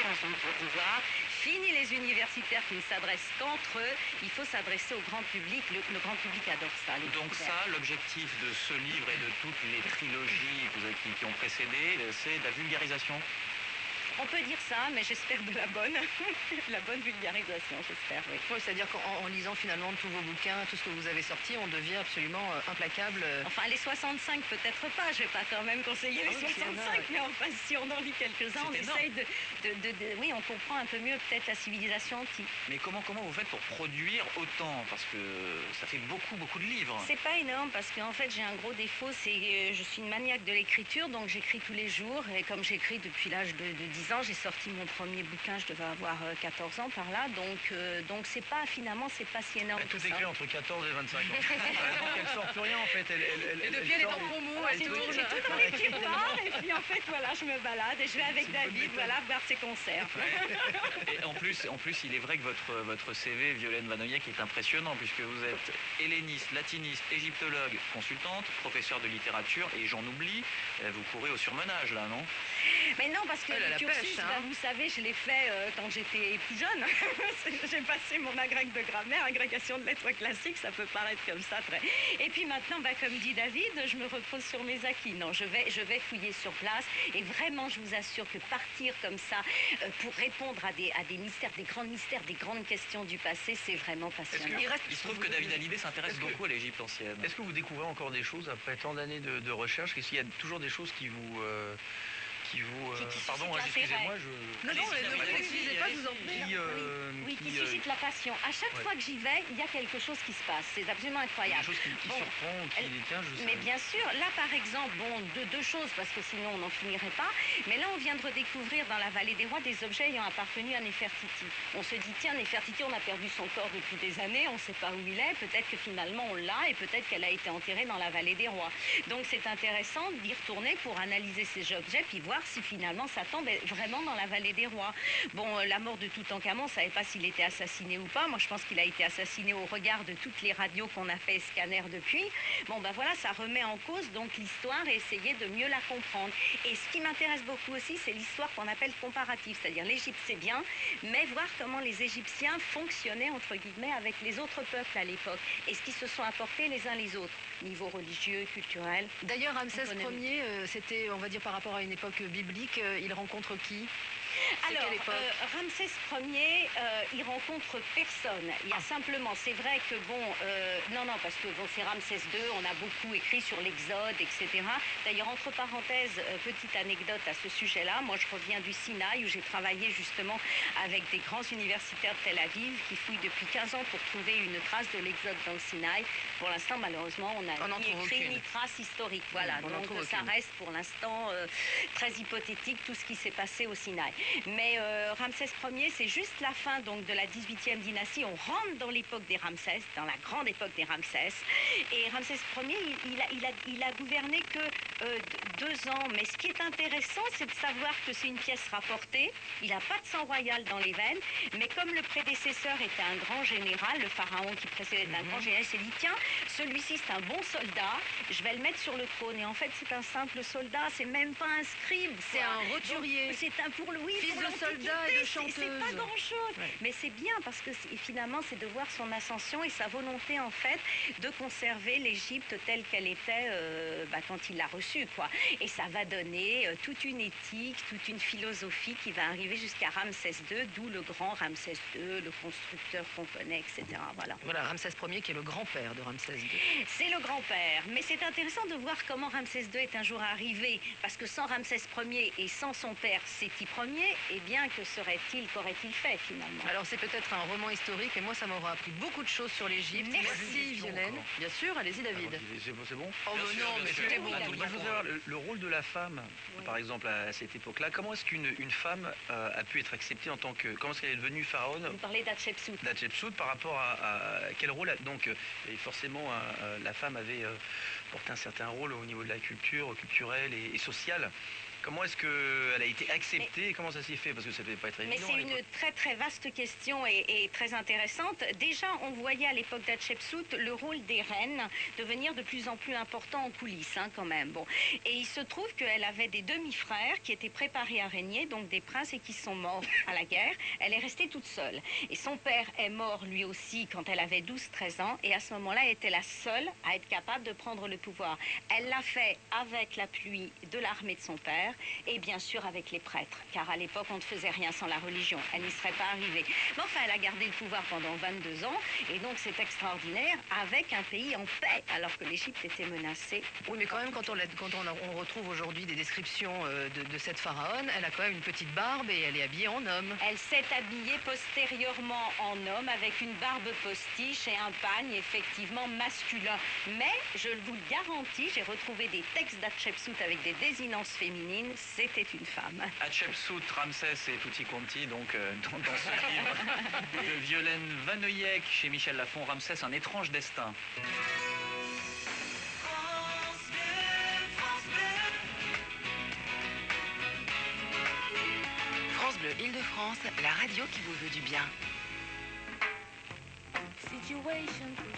dans son pouvoir. Fini les universitaires qui ne s'adressent qu'entre eux. Il faut s'adresser au grand public. Le grand public adore ça. Donc ça, l'objectif de ce livre et de toutes les trilogies qui ont précédé, c'est la vulgarisation. On peut dire ça, mais j'espère de la bonne, la bonne vulgarisation, j'espère, oui. Oui, c'est-à-dire qu'en lisant finalement tous vos bouquins, tout ce que vous avez sorti, on devient absolument implacable. Enfin, les 65, peut-être pas, je ne vais pas quand même conseiller les 65, mais enfin, si on en lit quelques-uns, on essaye oui, on comprend un peu mieux peut-être la civilisation antique. Mais comment vous faites pour produire autant? Parce que ça fait beaucoup de livres. C'est pas énorme, parce qu'en fait, j'ai un gros défaut, c'est je suis une maniaque de l'écriture, donc j'écris tous les jours, et comme j'écris depuis l'âge de 10 ans, j'ai sorti mon premier bouquin, je devais avoir 14 ans par là, donc c'est pas, finalement, c'est pas si énorme. Tout écrit entre 14 et 25 ans. Donc elle sort plus rien en fait. Et depuis elle est en promo, elle tourne. J'ai tout dans les tiroirs, et puis en fait, voilà, je me balade, et je vais avec David, voilà, voir ses concerts. Ouais. Et en plus, il est vrai que votre CV, Violaine Vanoyek, est impressionnant, puisque vous êtes helléniste, latiniste, égyptologue, consultante, professeur de littérature, et j'en oublie, vous courez au surmenage là, non? Mais non, parce que le cursus, vous savez, je l'ai fait quand j'étais plus jeune. J'ai passé mon agrég de grammaire, agrégation de lettres classiques, ça peut paraître comme ça très... Et puis maintenant, comme dit David, je me repose sur mes acquis. Non, je vais fouiller sur place, et vraiment, je vous assure que partir comme ça pour répondre à des mystères, des grands mystères, des grandes questions du passé, c'est vraiment passionnant. Il se trouve que David Hallyday s'intéresse beaucoup à l'Égypte ancienne. Est-ce que vous découvrez encore des choses après tant d'années de recherche? Est-ce qu'il y a toujours des choses qui vous... pardon, excusez-moi, Non, ne vous excusez pas, je vous en prie. Oui, qui suscite la passion. À chaque fois que j'y vais, il y a quelque chose qui se passe. C'est absolument incroyable. Quelque chose qui surprend, qui les tient, je sais. Mais bien sûr, là par exemple, deux choses, parce que sinon on n'en finirait pas. Mais là, on vient de redécouvrir dans la vallée des rois des objets ayant appartenu à Néfertiti. On se dit, tiens, Néfertiti, on a perdu son corps depuis des années, on ne sait pas où il est. Peut-être que finalement on l'a, et peut-être qu'elle a été enterrée dans la vallée des rois. Donc c'est intéressant d'y retourner pour analyser ces objets, puis voir si finalement ça tombe vraiment dans la vallée des rois. Bon, la mort de Toutankhamon, on ne savait pas s'il était assassiné ou pas. Moi, je pense qu'il a été assassiné au regard de toutes les radios qu'on a fait scanner depuis. Bon, voilà, ça remet en cause donc l'histoire et essayer de mieux la comprendre. Et ce qui m'intéresse beaucoup aussi, c'est l'histoire qu'on appelle comparative, c'est-à-dire l'Égypte, c'est bien, mais voir comment les Égyptiens fonctionnaient, entre guillemets, avec les autres peuples à l'époque, et ce qu'ils se sont apportés les uns les autres, niveau religieux, culturel. D'ailleurs, Ramsès Ier, c'était, on va dire, par rapport à une époque biblique, il rencontre qui? Alors, Ramsès Ier, il rencontre personne. Il y a simplement, c'est vrai que non, parce que c'est Ramsès II, on a beaucoup écrit sur l'Exode, etc. D'ailleurs, entre parenthèses, petite anecdote à ce sujet-là, moi je reviens du Sinaï où j'ai travaillé justement avec des grands universitaires de Tel Aviv qui fouillent depuis 15 ans pour trouver une trace de l'Exode dans le Sinaï. Pour l'instant, malheureusement, on n'a ni écrit ni trace historique. Voilà, donc ça reste pour l'instant très hypothétique tout ce qui s'est passé au Sinaï. Mais Ramsès Ier, c'est juste la fin donc de la 18e dynastie. On rentre dans l'époque des Ramsès, dans la grande époque des Ramsès. Et Ramsès Ier, il a gouverné que 2 ans. Mais ce qui est intéressant, c'est de savoir que c'est une pièce rapportée. Il n'a pas de sang royal dans les veines. Mais comme le prédécesseur était un grand général, le pharaon qui précédait un grand général, il s'est dit, tiens, celui-ci c'est un bon soldat, je vais le mettre sur le trône. Et en fait, c'est un simple soldat, c'est même pas un scribe. C'est un roturier. C'est un fils de soldat et de chanteuse. C'est pas grand-chose. Ouais. Mais c'est bien parce que finalement, c'est de voir son ascension et sa volonté, en fait, de conserver l'Égypte telle qu'elle était quand il l'a reçue, quoi. Et ça va donner toute une éthique, toute une philosophie qui va arriver jusqu'à Ramsès II, d'où le grand Ramsès II, le constructeur qu'on connaît, etc. Voilà, Ramsès Ier qui est le grand-père de Ramsès II. C'est le grand-père. Mais c'est intéressant de voir comment Ramsès II est un jour arrivé, parce que sans Ramsès Ier et sans son père Séti Ier, eh bien, qu'aurait-il fait finalement? Alors c'est peut-être un roman historique, et moi ça m'aura appris beaucoup de choses sur l'Égypte. Merci Violaine. Bien sûr, allez-y David. C'est bon? Oh non, mais tout est bon. Je voudrais savoir le rôle de la femme, par exemple, à cette époque-là. Comment est-ce qu'une femme a pu être acceptée en tant que... Comment est-ce qu'elle est devenue pharaone? Vous parlez d'Hatshepsut. D'Hatshepsut par rapport à quel rôle? Donc, et forcément, la femme avait porté un certain rôle au niveau de la culture, culturelle et sociale. Comment est-ce qu'elle a été acceptée et comment ça s'est fait? Parce que ça ne devait pas être Mais évident. c'est à une l'époque. très très vaste question et très intéressante. Déjà, on voyait à l'époque d'Hatshepsut le rôle des reines devenir de plus en plus important en coulisses, hein, quand même. Bon. Et il se trouve qu'elle avait des demi-frères qui étaient préparés à régner, donc des princes, et qui sont morts à la guerre. Elle est restée toute seule. Et son père est mort lui aussi quand elle avait 12-13 ans. Et à ce moment-là, elle était la seule à être capable de prendre le pouvoir. Elle l'a fait avec l'appui de l'armée de son père et bien sûr avec les prêtres, car à l'époque on ne faisait rien sans la religion, elle n'y serait pas arrivée. Mais enfin, elle a gardé le pouvoir pendant 22 ans et donc c'est extraordinaire, avec un pays en paix, alors que l'Égypte était menacée. Oui, mais quand même, quand on retrouve aujourd'hui des descriptions de cette pharaone, elle a quand même une petite barbe et elle est habillée en homme. Elle s'est habillée postérieurement en homme avec une barbe postiche et un pagne effectivement masculin. Mais je vous le garantis, j'ai retrouvé des textes d'Hatshepsut avec des désinences féminines, c'était une femme. Hatshepsut, Ramsès et Tutti Quanti, donc dans ce livre de Violaine Vanoyek chez Michel Lafon, Ramsès, un étrange destin. France Bleu Île-de-France, la radio qui vous veut du bien.